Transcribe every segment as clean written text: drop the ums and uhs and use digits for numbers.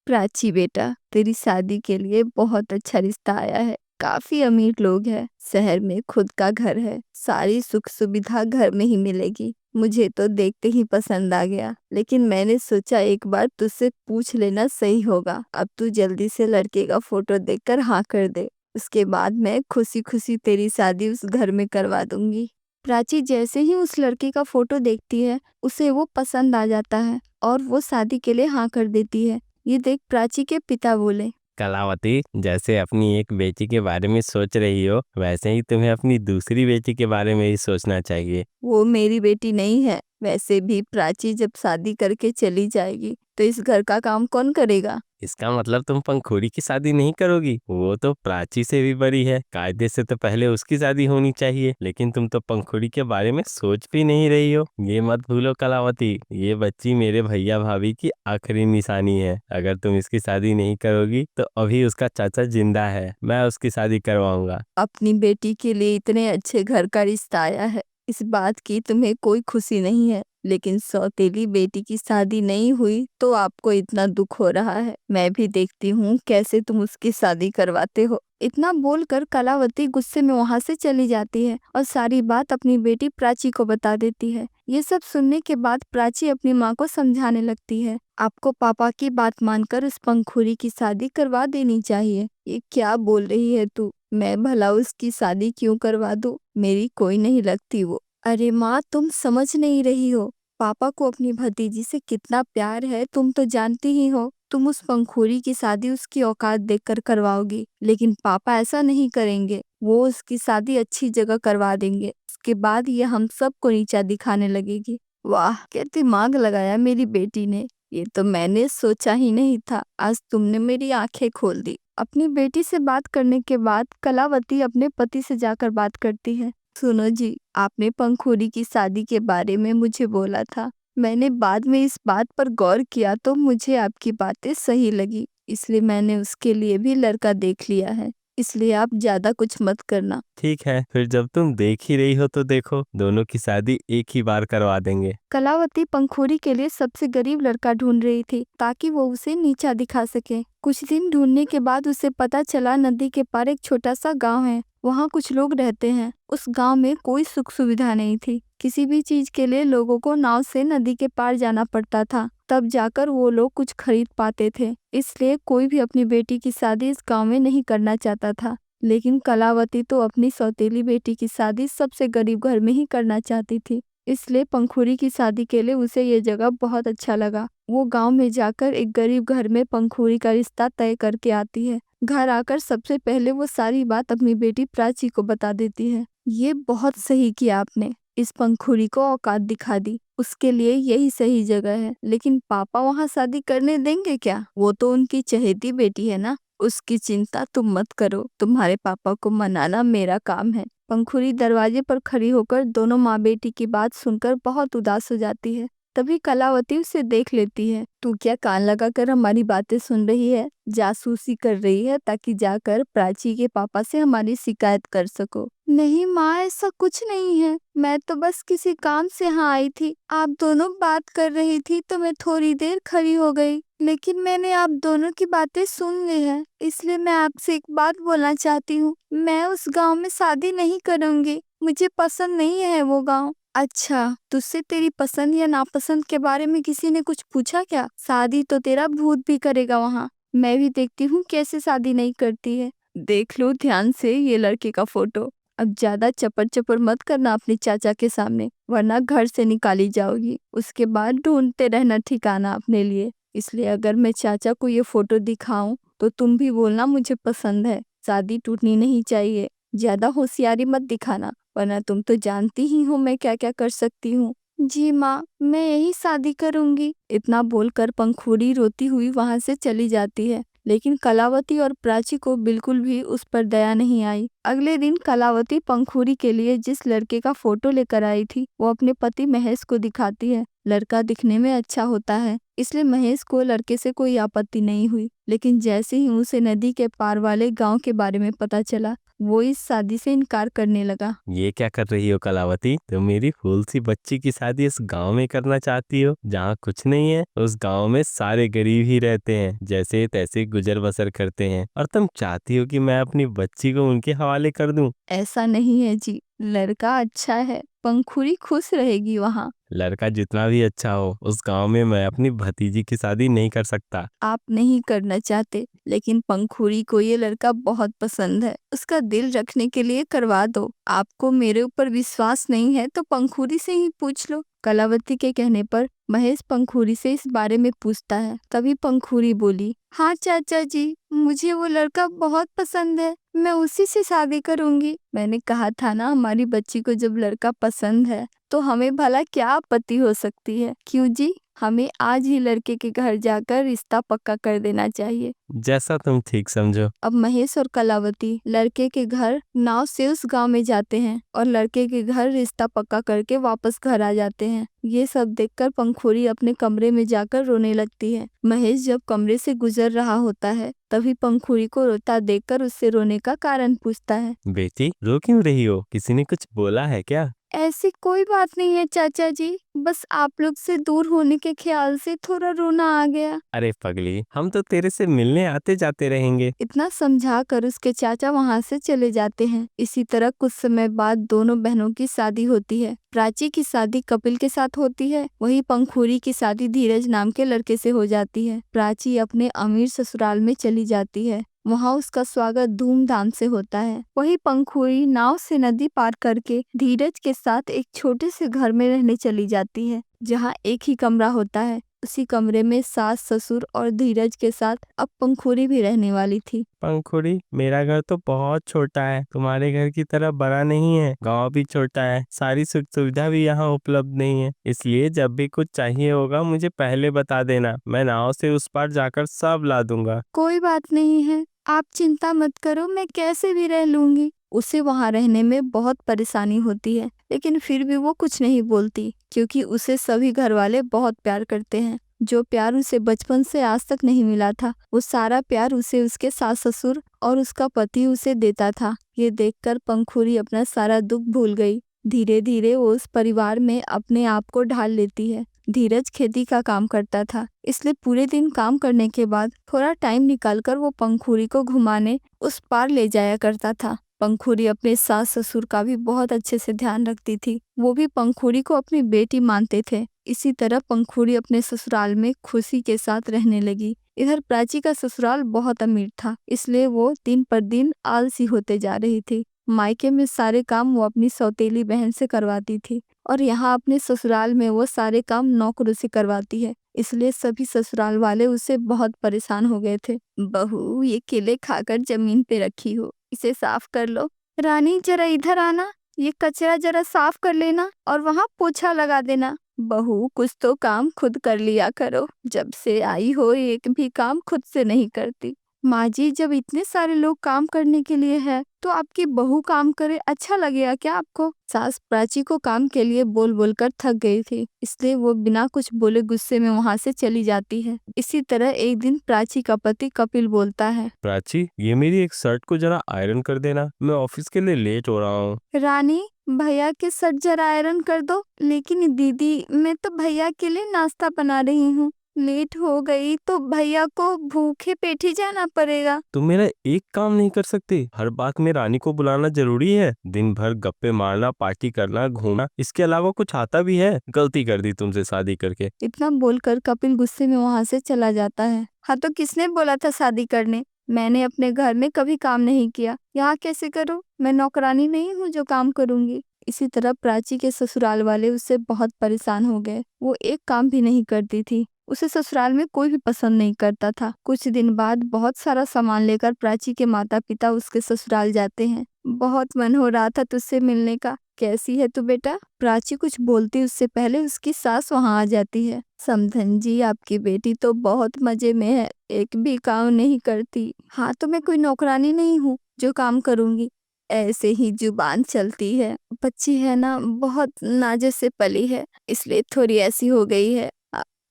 प्राची बेटा, तेरी शादी के लिए बहुत अच्छा रिश्ता आया है। काफी अमीर लोग हैं, शहर में खुद का घर है, सारी सुख सुविधा घर में ही मिलेगी। मुझे तो देखते ही पसंद आ गया, लेकिन मैंने सोचा एक बार तुझसे पूछ लेना सही होगा। अब तू जल्दी से लड़के का फोटो देखकर हाँ कर दे, उसके बाद मैं खुशी खुशी तेरी शादी उस घर में करवा दूंगी। प्राची जैसे ही उस लड़के का फोटो देखती है, उसे वो पसंद आ जाता है और वो शादी के लिए हाँ कर देती है। ये देख प्राची के पिता बोले, कलावती, जैसे अपनी एक बेटी के बारे में सोच रही हो, वैसे ही तुम्हें अपनी दूसरी बेटी के बारे में ही सोचना चाहिए। वो मेरी बेटी नहीं है। वैसे भी प्राची जब शादी करके चली जाएगी तो इस घर का काम कौन करेगा? इसका मतलब तुम पंखुड़ी की शादी नहीं करोगी? वो तो प्राची से भी बड़ी है, कायदे से तो पहले उसकी शादी होनी चाहिए, लेकिन तुम तो पंखुड़ी के बारे में सोच भी नहीं रही हो। ये मत भूलो कलावती, ये बच्ची मेरे भैया भाभी की आखिरी निशानी है। अगर तुम इसकी शादी नहीं करोगी तो अभी उसका चाचा जिंदा है, मैं उसकी शादी करवाऊंगा। अपनी बेटी के लिए इतने अच्छे घर का रिश्ता आया है, इस बात की तुम्हें कोई खुशी नहीं है, लेकिन सौतेली बेटी की शादी नहीं हुई तो आपको इतना दुख हो रहा है। मैं भी देखती हूँ कैसे तुम उसकी शादी करवाते हो। इतना बोलकर कलावती गुस्से में वहां से चली जाती है और सारी बात अपनी बेटी प्राची को बता देती है। ये सब सुनने के बाद प्राची अपनी माँ को समझाने लगती है, आपको पापा की बात मानकर उस पंखुड़ी की शादी करवा देनी चाहिए। ये क्या बोल रही है तू? मैं भला उसकी शादी क्यों करवा दूं? मेरी कोई नहीं लगती वो। अरे माँ, तुम समझ नहीं रही हो, पापा को अपनी भतीजी से कितना प्यार है तुम तो जानती ही हो। तुम उस पंखुड़ी की शादी उसकी औकात देखकर करवाओगी, लेकिन पापा ऐसा नहीं करेंगे। वो उसकी शादी अच्छी जगह करवा देंगे, उसके बाद ये हम सबको नीचा दिखाने लगेगी। वाह, क्या दिमाग लगाया मेरी बेटी ने। ये तो मैंने सोचा ही नहीं था। आज तुमने मेरी आंखें खोल दी। अपनी बेटी से बात करने के बाद कलावती अपने पति से जाकर बात करती है, सुनो जी, आपने पंखुड़ी की शादी के बारे में मुझे बोला था। मैंने बाद में इस बात पर गौर किया तो मुझे आपकी बातें सही लगी, इसलिए मैंने उसके लिए भी लड़का देख लिया है। इसलिए आप ज्यादा कुछ मत करना। ठीक है, फिर जब तुम देख ही रही हो तो देखो, दोनों की शादी एक ही बार करवा देंगे। कलावती पंखुड़ी के लिए सबसे गरीब लड़का ढूंढ रही थी ताकि वो उसे नीचा दिखा सके। कुछ दिन ढूंढने के बाद उसे पता चला नदी के पार एक छोटा सा गांव है, वहाँ कुछ लोग रहते हैं। उस गांव में कोई सुख सुविधा नहीं थी, किसी भी चीज के लिए लोगों को नाव से नदी के पार जाना पड़ता था, तब जाकर वो लोग कुछ खरीद पाते थे। इसलिए कोई भी अपनी बेटी की शादी इस गाँव में नहीं करना चाहता था, लेकिन कलावती तो अपनी सौतेली बेटी की शादी सबसे गरीब घर में ही करना चाहती थी। इसलिए पंखुड़ी की शादी के लिए उसे ये जगह बहुत अच्छा लगा। वो गांव में जाकर एक गरीब घर में पंखुड़ी का रिश्ता तय करके आती है। घर आकर सबसे पहले वो सारी बात अपनी बेटी प्राची को बता देती है। ये बहुत सही किया आपने, इस पंखुड़ी को औकात दिखा दी, उसके लिए यही सही जगह है। लेकिन पापा वहाँ शादी करने देंगे क्या? वो तो उनकी चहेती बेटी है ना। उसकी चिंता तुम मत करो, तुम्हारे पापा को मनाना मेरा काम है। पंखुड़ी दरवाजे पर खड़ी होकर दोनों माँ बेटी की बात सुनकर बहुत उदास हो जाती है। तभी कलावती उसे देख लेती है। तू क्या कान लगाकर हमारी बातें सुन रही है? जासूसी कर रही है ताकि जाकर प्राची के पापा से हमारी शिकायत कर सको? नहीं माँ, ऐसा कुछ नहीं है, मैं तो बस किसी काम से यहाँ आई थी। आप दोनों बात कर रही थी तो मैं थोड़ी देर खड़ी हो गई, लेकिन मैंने आप दोनों की बातें सुन ली है, इसलिए मैं आपसे एक बात बोलना चाहती हूँ। मैं उस गांव में शादी नहीं करूंगी, मुझे पसंद नहीं है वो गांव। अच्छा, तुझसे तेरी पसंद या नापसंद के बारे में किसी ने कुछ पूछा क्या? शादी तो तेरा भूत भी करेगा वहाँ। मैं भी देखती हूँ कैसे शादी नहीं करती है। देख लो ध्यान से ये लड़के का फोटो। अब ज्यादा चपर चपर मत करना अपने चाचा के सामने, वरना घर से निकाली जाओगी। उसके बाद ढूंढते रहना ठिकाना अपने लिए। इसलिए अगर मैं चाचा को ये फोटो दिखाऊं तो तुम भी बोलना मुझे पसंद है। शादी टूटनी नहीं चाहिए। ज्यादा होशियारी मत दिखाना, वरना तुम तो जानती ही हो मैं क्या क्या कर सकती हूँ। जी माँ, मैं यही शादी करूंगी। इतना बोलकर पंखुड़ी रोती हुई वहां से चली जाती है, लेकिन कलावती और प्राची को बिल्कुल भी उस पर दया नहीं आई। अगले दिन कलावती पंखुड़ी के लिए जिस लड़के का फोटो लेकर आई थी वो अपने पति महेश को दिखाती है। लड़का दिखने में अच्छा होता है, इसलिए महेश को लड़के से कोई आपत्ति नहीं हुई। लेकिन जैसे ही उसे नदी के पार वाले गांव के बारे में पता चला, वो इस शादी से इनकार करने लगा। ये क्या कर रही हो कलावती? तुम मेरी फूल सी बच्ची की शादी इस गांव में करना चाहती हो जहाँ कुछ नहीं है? उस गांव में सारे गरीब ही रहते हैं, जैसे तैसे गुजर बसर करते हैं, और तुम चाहती हो कि मैं अपनी बच्ची को उनके हवाले कर दूं? ऐसा नहीं है जी, लड़का अच्छा है, पंखुड़ी खुश रहेगी वहाँ। लड़का जितना भी अच्छा हो, उस गांव में मैं अपनी भतीजी की शादी नहीं कर सकता। आप नहीं करना चाहते, लेकिन पंखुड़ी को ये लड़का बहुत पसंद है, उसका दिल रखने के लिए करवा दो। आपको मेरे ऊपर विश्वास नहीं है तो पंखुड़ी से ही पूछ लो। कलावती के कहने पर महेश पंखुड़ी से इस बारे में पूछता है। तभी पंखुड़ी बोली, हाँ चाचा जी, मुझे वो लड़का बहुत पसंद है, मैं उसी से शादी करूंगी। मैंने कहा था ना, हमारी बच्ची को जब लड़का पसंद है तो हमें भला क्या आपत्ति हो सकती है। क्यों जी, हमें आज ही लड़के के घर जाकर रिश्ता पक्का कर देना चाहिए। जैसा तुम ठीक समझो। अब महेश और कलावती लड़के के घर नाव से उस गांव में जाते हैं और लड़के के घर रिश्ता पक्का करके वापस घर आ जाते हैं। ये सब देखकर पंखुड़ी अपने कमरे में जाकर रोने लगती है। महेश जब कमरे से गुजर रहा होता है, तभी पंखुड़ी को रोता देखकर उससे रोने का कारण पूछता है। बेटी, रो क्यों रही हो? किसी ने कुछ बोला है क्या? ऐसी कोई बात नहीं है चाचा जी, बस आप लोग से दूर होने के ख्याल से थोड़ा रोना आ गया। अरे पगली, हम तो तेरे से मिलने आते जाते रहेंगे। इतना समझा कर उसके चाचा वहां से चले जाते हैं। इसी तरह कुछ समय बाद दोनों बहनों की शादी होती है। प्राची की शादी कपिल के साथ होती है, वही पंखुड़ी की शादी धीरज नाम के लड़के से हो जाती है। प्राची अपने अमीर ससुराल में चली जाती है, वहाँ उसका स्वागत धूमधाम से होता है। वही पंखुड़ी नाव से नदी पार करके धीरज के साथ एक छोटे से घर में रहने चली जाती है, जहाँ एक ही कमरा होता है। उसी कमरे में सास ससुर और धीरज के साथ अब पंखुड़ी भी रहने वाली थी। पंखुड़ी, मेरा घर तो बहुत छोटा है, तुम्हारे घर की तरह बड़ा नहीं है। गांव भी छोटा है, सारी सुख सुविधा भी यहाँ उपलब्ध नहीं है, इसलिए जब भी कुछ चाहिए होगा मुझे पहले बता देना, मैं नाव से उस पार जाकर सब ला दूंगा। कोई बात नहीं है, आप चिंता मत करो, मैं कैसे भी रह लूंगी। उसे वहां रहने में बहुत परेशानी होती है, लेकिन फिर भी वो कुछ नहीं बोलती, क्योंकि उसे सभी घर वाले बहुत प्यार करते हैं। जो प्यार उसे बचपन से आज तक नहीं मिला था, वो सारा प्यार उसे उसके सास ससुर और उसका पति उसे देता था। ये देखकर पंखुड़ी अपना सारा दुख भूल गई। धीरे धीरे वो उस परिवार में अपने आप को ढाल लेती है। धीरज खेती का काम करता था, इसलिए पूरे दिन काम करने के बाद थोड़ा टाइम निकालकर वो पंखुड़ी को घुमाने उस पार ले जाया करता था। पंखुड़ी अपने सास ससुर का भी बहुत अच्छे से ध्यान रखती थी, वो भी पंखुड़ी को अपनी बेटी मानते थे। इसी तरह पंखुड़ी अपने ससुराल में खुशी के साथ रहने लगी। इधर प्राची का ससुराल बहुत अमीर था, इसलिए वो दिन पर दिन आलसी होते जा रही थी। मायके में सारे काम वो अपनी सौतेली बहन से करवाती थी, और यहाँ अपने ससुराल में वो सारे काम नौकरों से करवाती है, इसलिए सभी ससुराल वाले उससे बहुत परेशान हो गए थे। बहू, ये केले खाकर जमीन पे रखी हो, इसे साफ कर लो। रानी, जरा इधर आना, ये कचरा जरा साफ कर लेना और वहाँ पोछा लगा देना। बहू, कुछ तो काम खुद कर लिया करो, जब से आई हो एक भी काम खुद से नहीं करती। माँ जी, जब इतने सारे लोग काम करने के लिए है तो आपकी बहू काम करे, अच्छा लगेगा क्या आपको? सास प्राची को काम के लिए बोल बोल कर थक गई थी, इसलिए वो बिना कुछ बोले गुस्से में वहाँ से चली जाती है। इसी तरह एक दिन प्राची का पति कपिल बोलता है, प्राची, ये मेरी एक शर्ट को जरा आयरन कर देना, मैं ऑफिस के लिए लेट हो रहा हूँ। रानी, भैया के शर्ट जरा आयरन कर दो। लेकिन दीदी, मैं तो भैया के लिए नाश्ता बना रही हूँ, लेट हो गई तो भैया को भूखे पेट ही जाना पड़ेगा। तुम मेरा एक काम नहीं कर सकते? हर बात में रानी को बुलाना जरूरी है? दिन भर गप्पे मारना, पार्टी करना, घूमना, इसके अलावा कुछ आता भी है? गलती कर दी तुमसे शादी करके। इतना बोलकर कपिल गुस्से में वहां से चला जाता है। हाँ, तो किसने बोला था शादी करने? मैंने अपने घर में कभी काम नहीं किया, यहाँ कैसे करूँ? मैं नौकरानी नहीं हूँ जो काम करूँगी। इसी तरह प्राची के ससुराल वाले उससे बहुत परेशान हो गए। वो एक काम भी नहीं करती थी, उसे ससुराल में कोई भी पसंद नहीं करता था। कुछ दिन बाद बहुत सारा सामान लेकर प्राची के माता पिता उसके ससुराल जाते हैं। बहुत मन हो रहा था तुझसे मिलने का, कैसी है तू बेटा? प्राची कुछ बोलती उससे पहले उसकी सास वहां आ जाती है। समधन जी, आपकी बेटी तो बहुत मजे में है, एक भी काम नहीं करती। हाँ, तो मैं कोई नौकरानी नहीं हूँ जो काम करूंगी, ऐसे ही जुबान चलती है। बच्ची है ना, बहुत नाजुक से पली है, इसलिए थोड़ी ऐसी हो गई है।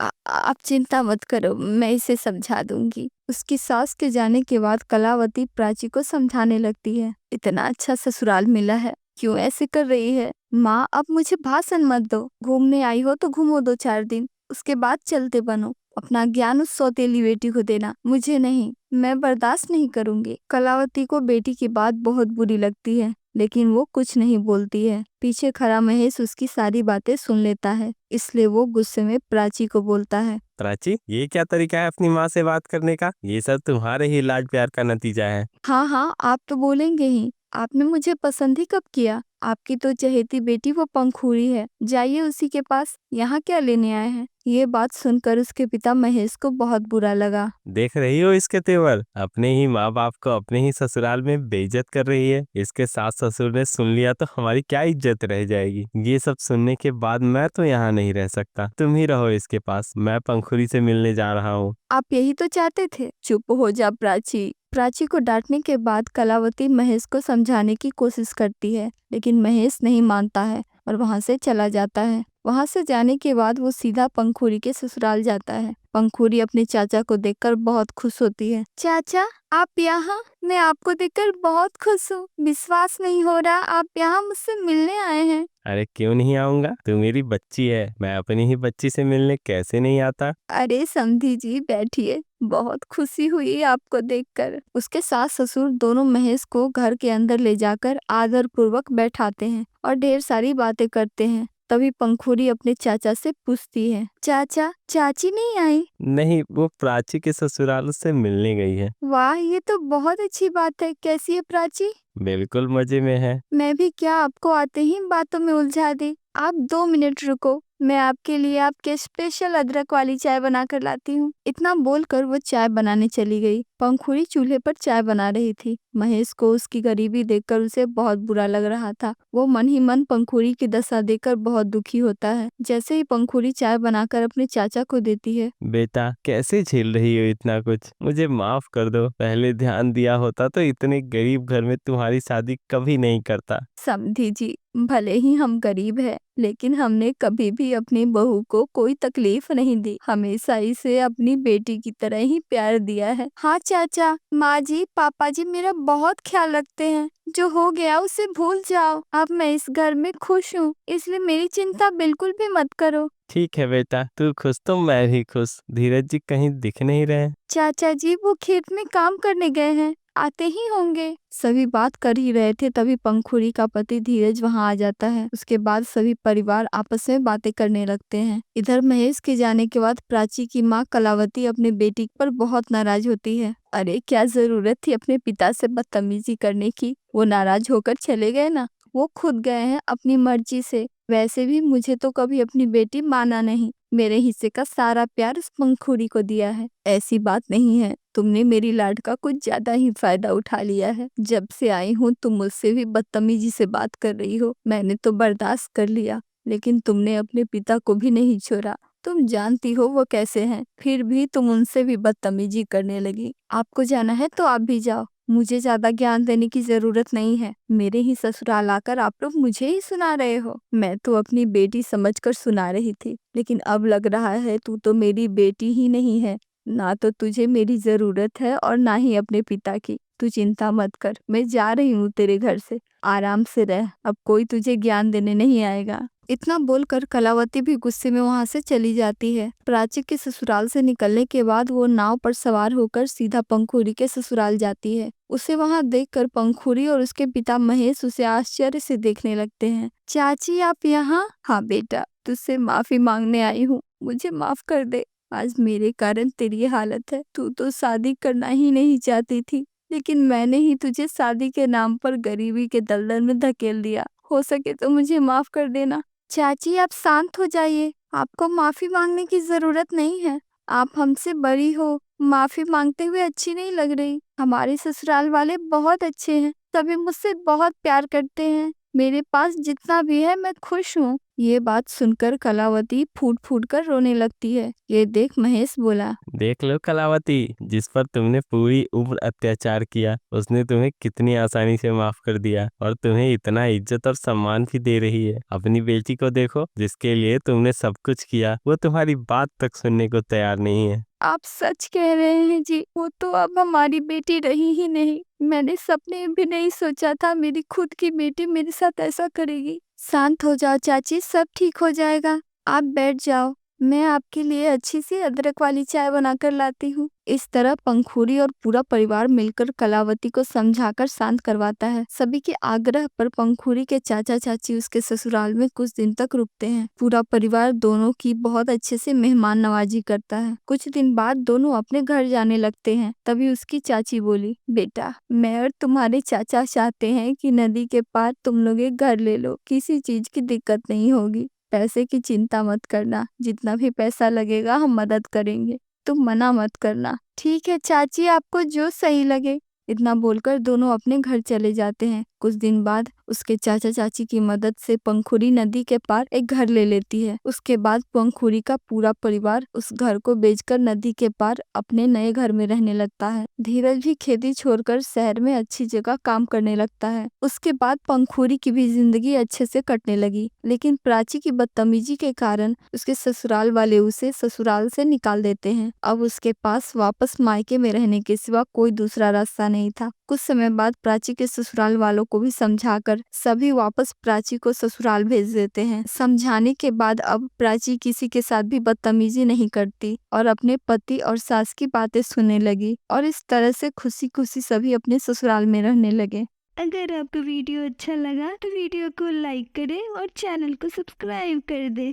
आप चिंता मत करो, मैं इसे समझा दूंगी। उसकी सास के जाने के बाद कलावती प्राची को समझाने लगती है, इतना अच्छा ससुराल मिला है, क्यों ऐसे कर रही है? माँ, अब मुझे भाषण मत दो। घूमने आई हो तो घूमो 2-4 दिन, उसके बाद चलते बनो। अपना ज्ञान उस सौतेली बेटी को देना, मुझे नहीं। मैं बर्दाश्त नहीं करूंगी। कलावती को बेटी की बात बहुत बुरी लगती है, लेकिन वो कुछ नहीं बोलती है। पीछे खड़ा महेश उसकी सारी बातें सुन लेता है, इसलिए वो गुस्से में प्राची को बोलता है, प्राची, ये क्या तरीका है अपनी माँ से बात करने का? ये सब तुम्हारे ही लाड प्यार का नतीजा है। हाँ हाँ, आप तो बोलेंगे ही। आपने मुझे पसंद ही कब किया? आपकी तो चहेती बेटी वो पंखुड़ी है, जाइए उसी के पास। यहाँ क्या लेने आए हैं? ये बात सुनकर उसके पिता महेश को बहुत बुरा लगा। देख रही हो इसके तेवर, अपने ही माँ बाप को अपने ही ससुराल में बेइज्जत कर रही है। इसके सास ससुर ने सुन लिया तो हमारी क्या इज्जत रह जाएगी। ये सब सुनने के बाद मैं तो यहाँ नहीं रह सकता, तुम ही रहो इसके पास। मैं पंखुड़ी से मिलने जा रहा हूँ। आप यही तो चाहते थे। चुप हो जा प्राची। प्राची को डांटने के बाद कलावती महेश को समझाने की कोशिश करती है, लेकिन महेश नहीं मानता है और वहां से चला जाता है। वहां से जाने के बाद वो सीधा पंखुड़ी के ससुराल जाता है। पंखुड़ी अपने चाचा को देखकर बहुत खुश होती है। चाचा, आप यहाँ? मैं आपको देखकर बहुत खुश हूँ। विश्वास नहीं हो रहा, आप यहाँ मुझसे मिलने आए हैं। अरे क्यों नहीं आऊंगा, तू मेरी बच्ची है, मैं अपनी ही बच्ची से मिलने कैसे नहीं आता। अरे समधी जी, बैठिए। बहुत खुशी हुई आपको देखकर। उसके सास ससुर दोनों महेश को घर के अंदर ले जाकर आदर पूर्वक बैठाते हैं और ढेर सारी बातें करते हैं। तभी पंखुड़ी अपने चाचा से पूछती है, चाचा, चाची नहीं आई? नहीं, वो प्राची के ससुराल से मिलने गई है। वाह, ये तो बहुत अच्छी बात है। कैसी है प्राची? बिल्कुल मजे में है। मैं भी क्या आपको आते ही बातों में उलझा दी। आप 2 मिनट रुको, मैं आपके लिए आपके स्पेशल अदरक वाली चाय बना कर लाती हूँ। इतना बोलकर वो चाय बनाने चली गई। पंखुड़ी चूल्हे पर चाय बना रही थी। महेश को उसकी गरीबी देखकर उसे बहुत बुरा लग रहा था। वो मन ही मन पंखुड़ी की दशा देखकर बहुत दुखी होता है। जैसे ही पंखुड़ी चाय बनाकर अपने चाचा को देती है, बेटा, कैसे झेल रही हो इतना कुछ? मुझे माफ कर दो, पहले ध्यान दिया होता तो इतने गरीब घर में तुम्हारी शादी कभी नहीं करता। समधी जी, भले ही हम गरीब हैं, लेकिन हमने कभी भी अपनी बहू को कोई तकलीफ नहीं दी। हमेशा इसे अपनी बेटी की तरह ही प्यार दिया है। हाँ चाचा, माँ जी, पापा जी मेरा बहुत ख्याल रखते हैं। जो हो गया उसे भूल जाओ। अब मैं इस घर में खुश हूँ, इसलिए मेरी चिंता बिल्कुल भी मत करो। ठीक है बेटा, तू खुश तो मैं भी खुश। धीरज जी कहीं दिख नहीं रहे। चाचा जी वो खेत में काम करने गए हैं, आते ही होंगे। सभी बात कर ही रहे थे, तभी पंखुड़ी का पति धीरज वहां आ जाता है। उसके बाद सभी परिवार आपस में बातें करने लगते हैं। इधर महेश के जाने के बाद प्राची की माँ कलावती अपने बेटी पर बहुत नाराज होती है। अरे क्या जरूरत थी अपने पिता से बदतमीजी करने की? वो नाराज होकर चले गए ना, वो खुद गए हैं अपनी मर्जी से। वैसे भी मुझे तो कभी अपनी बेटी माना नहीं। मेरे हिस्से का सारा प्यार उस पंखुड़ी को दिया है। ऐसी बात नहीं है, तुमने मेरी लाड का कुछ ज्यादा ही फायदा उठा लिया है। जब से आई हूँ तुम मुझसे भी बदतमीजी से बात कर रही हो। मैंने तो बर्दाश्त कर लिया, लेकिन तुमने अपने पिता को भी नहीं छोड़ा। तुम जानती हो वो कैसे हैं, फिर भी तुम उनसे भी बदतमीजी करने लगी। आपको जाना है तो आप भी जाओ, मुझे ज्यादा ज्ञान देने की जरूरत नहीं है। मेरे ही ससुराल आकर आप लोग मुझे ही सुना रहे हो। मैं तो अपनी बेटी समझकर सुना रही थी, लेकिन अब लग रहा है तू तो मेरी बेटी ही नहीं है। ना तो तुझे मेरी जरूरत है और ना ही अपने पिता की। तू चिंता मत कर, मैं जा रही हूँ तेरे घर से। आराम से रह, अब कोई तुझे ज्ञान देने नहीं आएगा। इतना बोलकर कलावती भी गुस्से में वहां से चली जाती है। प्राची के ससुराल से निकलने के बाद वो नाव पर सवार होकर सीधा पंखुड़ी के ससुराल जाती है। उसे वहां देखकर पंखुड़ी और उसके पिता महेश उसे आश्चर्य से देखने लगते हैं। चाची आप यहाँ? हाँ बेटा, तुझसे माफी मांगने आई हूँ, मुझे माफ कर दे। आज मेरे कारण तेरी ये हालत है। तू तो शादी करना ही नहीं चाहती थी, लेकिन मैंने ही तुझे शादी के नाम पर गरीबी के दलदल में धकेल दिया। हो सके तो मुझे माफ कर देना। चाची आप शांत हो जाइए, आपको माफी मांगने की जरूरत नहीं है। आप हमसे बड़ी हो, माफी मांगते हुए अच्छी नहीं लग रही। हमारे ससुराल वाले बहुत अच्छे हैं, सभी मुझसे बहुत प्यार करते हैं। मेरे पास जितना भी है मैं खुश हूँ। ये बात सुनकर कलावती फूट फूट कर रोने लगती है। ये देख महेश बोला, देख लो कलावती, जिस पर तुमने पूरी उम्र अत्याचार किया उसने तुम्हें कितनी आसानी से माफ कर दिया और तुम्हें इतना इज्जत और सम्मान भी दे रही है। अपनी बेटी को देखो, जिसके लिए तुमने सब कुछ किया वो तुम्हारी बात तक सुनने को तैयार नहीं है। आप सच कह रहे हैं जी, वो तो अब हमारी बेटी रही ही नहीं। मैंने सपने में भी नहीं सोचा था मेरी खुद की बेटी मेरे साथ ऐसा करेगी। शांत हो जाओ चाची, सब ठीक हो जाएगा। आप बैठ जाओ, मैं आपके लिए अच्छी सी अदरक वाली चाय बनाकर लाती हूँ। इस तरह पंखुड़ी और पूरा परिवार मिलकर कलावती को समझाकर शांत करवाता है। सभी के आग्रह पर पंखुड़ी के चाचा चाची उसके ससुराल में कुछ दिन तक रुकते हैं। पूरा परिवार दोनों की बहुत अच्छे से मेहमान नवाजी करता है। कुछ दिन बाद दोनों अपने घर जाने लगते हैं। तभी उसकी चाची बोली, बेटा, मैं और तुम्हारे चाचा चाहते हैं कि नदी के पार तुम लोग एक घर ले लो। किसी चीज की दिक्कत नहीं होगी। पैसे की चिंता मत करना, जितना भी पैसा लगेगा हम मदद करेंगे। तुम मना मत करना। ठीक है चाची, आपको जो सही लगे। इतना बोलकर दोनों अपने घर चले जाते हैं। कुछ दिन बाद उसके चाचा चाची की मदद से पंखुड़ी नदी के पार एक घर ले लेती है। उसके बाद पंखुड़ी का पूरा परिवार उस घर को बेचकर नदी के पार अपने नए घर में रहने लगता है। धीरज भी खेती छोड़कर शहर में अच्छी जगह काम करने लगता है। उसके बाद पंखुड़ी की भी जिंदगी अच्छे से कटने लगी, लेकिन प्राची की बदतमीजी के कारण उसके ससुराल वाले उसे ससुराल से निकाल देते हैं। अब उसके पास वापस मायके में रहने के सिवा कोई दूसरा रास्ता नहीं था। कुछ समय बाद प्राची के ससुराल वालों को भी समझाकर सभी वापस प्राची को ससुराल भेज देते हैं। समझाने के बाद अब प्राची किसी के साथ भी बदतमीजी नहीं करती और अपने पति और सास की बातें सुनने लगी और इस तरह से खुशी खुशी सभी अपने ससुराल में रहने लगे। अगर आपको वीडियो अच्छा लगा तो वीडियो को लाइक करें और चैनल को सब्सक्राइब कर दें।